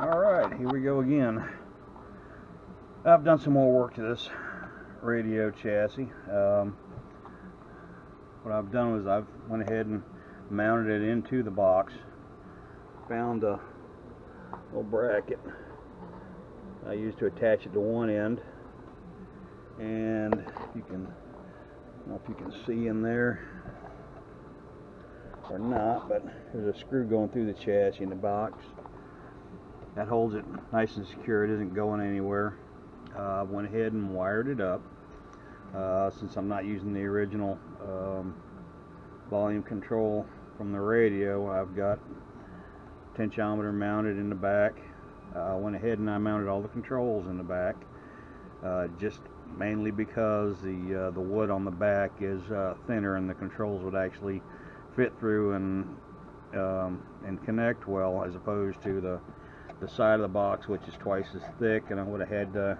Alright, here we go again. I've done some more work to this radio chassis. What I've done was I've went ahead and mounted it into the box. Found a little bracket I used to attach it to one end, and you can, I don't know if you can see in there or not, but there's a screw going through the chassis in the box that holds it nice and secure. It isn't going anywhere. I went ahead and wired it up. Since I'm not using the original volume control from the radio, I've got tensiometer mounted in the back. I went ahead and I mounted all the controls in the back, just mainly because the wood on the back is thinner, and the controls would actually fit through and connect well, as opposed to the side of the box, which is twice as thick, and I would have had to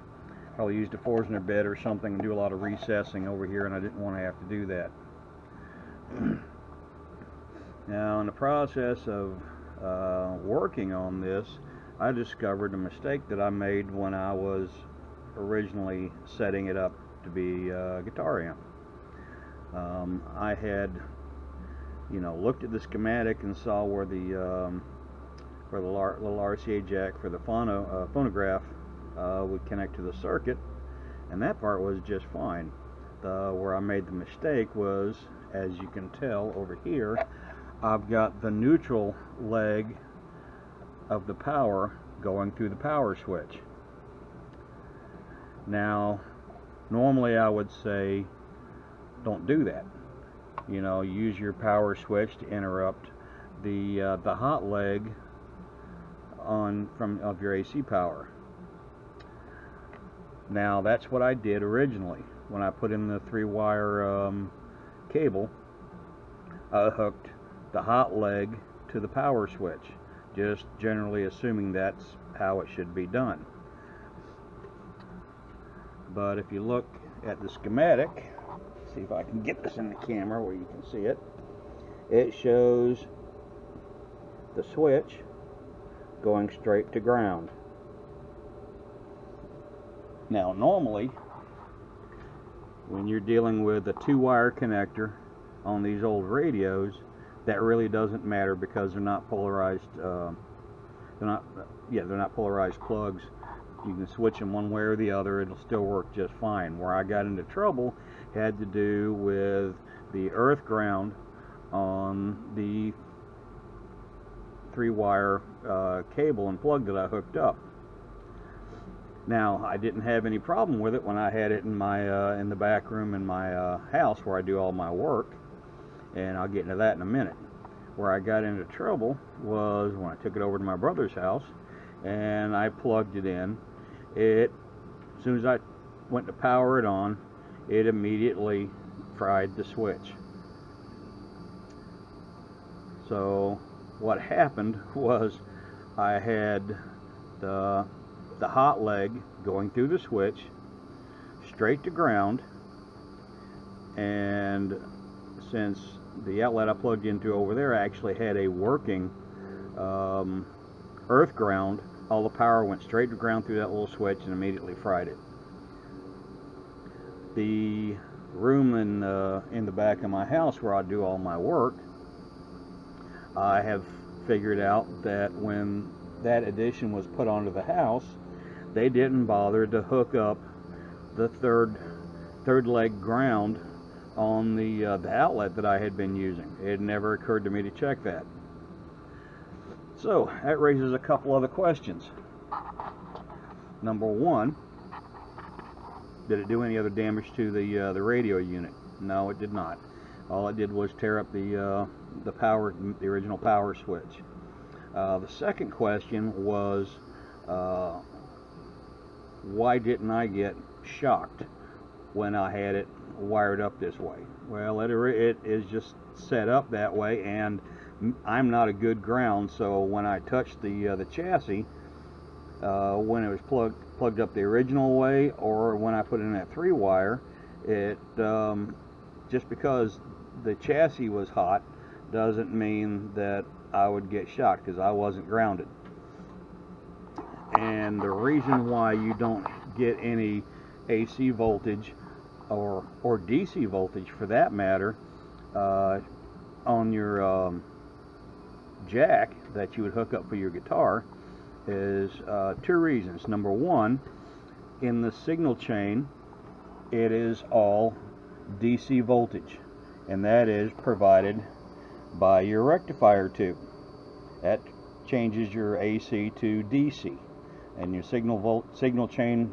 probably used a Forstner bit or something and do a lot of recessing over here, and I didn't want to have to do that. Now, in the process of working on this, I discovered a mistake that I made when I was originally setting it up to be a guitar amp. I had, looked at the schematic and saw where the little RCA jack for the phonograph would connect to the circuit, and that part was just fine. Where I made the mistake was, as you can tell over here, I've got the neutral leg of the power going through the power switch. Now, normally I would say don't do that. Use your power switch to interrupt the hot leg of your AC power. Now, that's what I did originally when I put in the 3-wire cable. I hooked the hot leg to the power switch, just generally assuming that's how it should be done. But if you look at the schematic, see if I can get this in the camera where you can see it, it shows the switch going straight to ground. Now, normally when you're dealing with a 2-wire connector on these old radios, that really doesn't matter, because they're not polarized. They're not polarized plugs. You can switch them one way or the other; it'll still work just fine. Where I got into trouble had to do with the earth ground on the 3-wire cable and plug that I hooked up. Now, I didn't have any problem with it when I had it in my in the back room in my house where I do all my work, and I'll get into that in a minute. Where I got into trouble was when I took it over to my brother's house and I plugged it in. As soon as I went to power it on, it immediately fried the switch. So what happened was I had the hot leg going through the switch straight to ground, and since the outlet I plugged into over there actually had a working earth ground, all the power went straight to ground through that little switch and immediately fried it. The room in the back of my house where I do all my work, I have figured out that when that addition was put onto the house, they didn't bother to hook up the third leg ground on the outlet that I had been using. It never occurred to me to check that. So that raises a couple other questions. Number one, did it do any other damage to the radio unit? No, it did not. All it did was tear up the original power switch. The second question was, why didn't I get shocked when I had it wired up this way? Well, it is just set up that way, and I'm not a good ground, so when I touched the chassis, when it was plugged up the original way, or when I put in that 3-wire, it just because the chassis was hot doesn't mean that I would get shocked, because I wasn't grounded. And the reason why you don't get any AC voltage or DC voltage for that matter on your jack that you would hook up for your guitar is two reasons. Number one, in the signal chain it is all DC voltage, and that is provided by your rectifier tube. That changes your AC to DC, and your signal chain,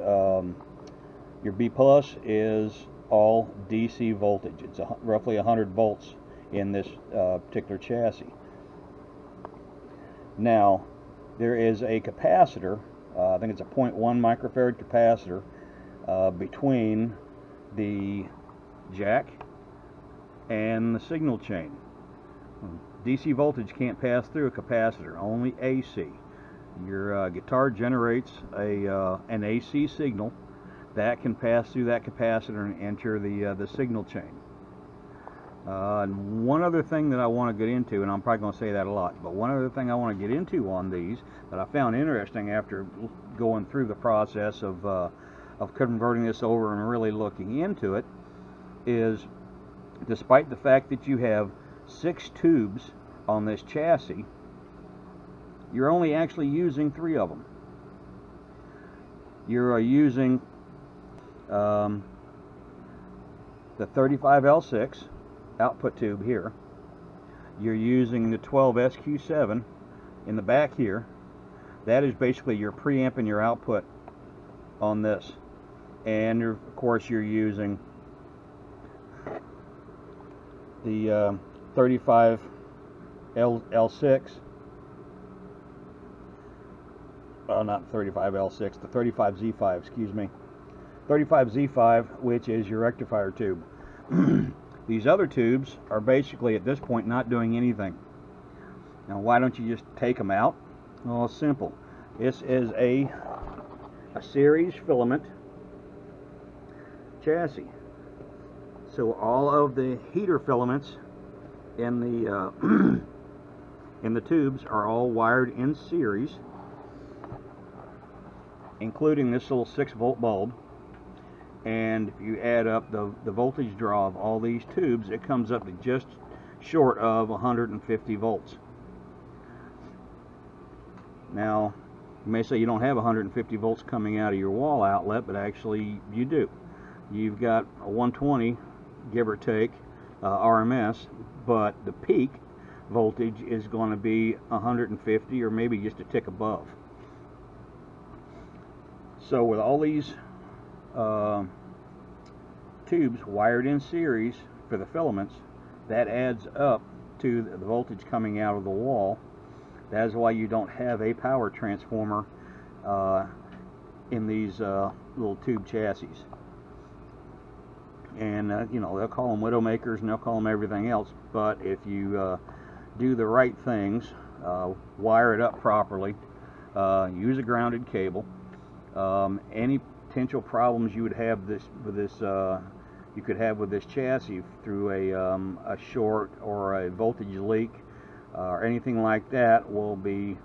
your B plus, is all DC voltage. It's roughly 100 volts in this particular chassis. Now, there is a capacitor, I think it's a 0.1 microfarad capacitor between the jack and the signal chain. DC voltage can't pass through a capacitor, only AC. Your guitar generates an AC signal that can pass through that capacitor and enter the signal chain. And one other thing that I want to get into, and I'm probably going to say that a lot, but one other thing I want to get into on these that I found interesting after going through the process of converting this over and really looking into it is, despite the fact that you have 6 tubes on this chassis, you're only actually using 3 of them. You're using the 35L6 output tube here. You're using the 12SQ7 in the back here. That is basically your preamp and your output on this. And of course you're using the 35L6, not 35L6, the 35Z5, excuse me, 35Z5, which is your rectifier tube. These other tubes are basically at this point not doing anything. Now, why don't you just take them out? Well, it's simple. This is a series filament chassis. So all of the heater filaments in the in the tubes are all wired in series, including this little 6-volt bulb. And if you add up the voltage draw of all these tubes, it comes up to just short of 150 volts. Now, you may say you don't have 150 volts coming out of your wall outlet, but actually you do. You've got a 120, give or take, RMS, but the peak voltage is going to be 150 or maybe just a tick above. So with all these tubes wired in series for the filaments, that adds up to the voltage coming out of the wall. That is why you don't have a power transformer in these little tube chassis. And you know, they'll call them widowmakers and they'll call them everything else, but if you do the right things, wire it up properly, use a grounded cable, any potential problems you would have with this you could have with this chassis through a short or a voltage leak or anything like that will be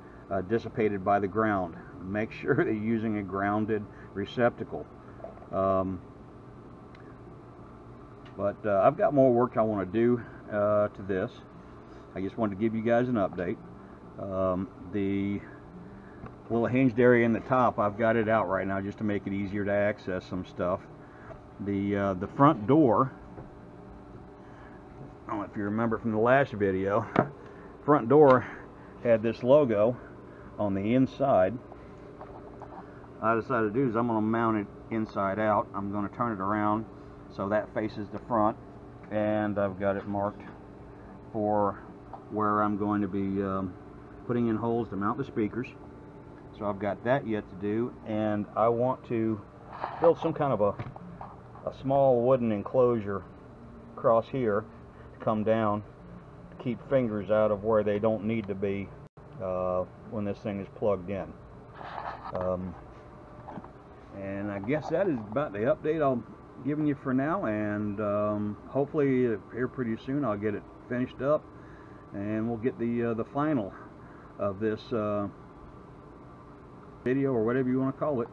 dissipated by the ground. Make sure that you're using a grounded receptacle. But I've got more work I want to do to this. I just wanted to give you guys an update. The little hinged area in the top, I've got it out right now just to make it easier to access some stuff. The front door, I don't know if you remember from the last video, front door had this logo on the inside. I decided to do is I'm going to mount it inside out. I'm going to turn it around so that faces the front, and I've got it marked for where I'm going to be putting in holes to mount the speakers. So I've got that yet to do, and I want to build some kind of a small wooden enclosure across here to come down to keep fingers out of where they don't need to be when this thing is plugged in. And I guess that is about the update I'm giving you for now, and hopefully here pretty soon I'll get it finished up and we'll get the final of this video or whatever you want to call it.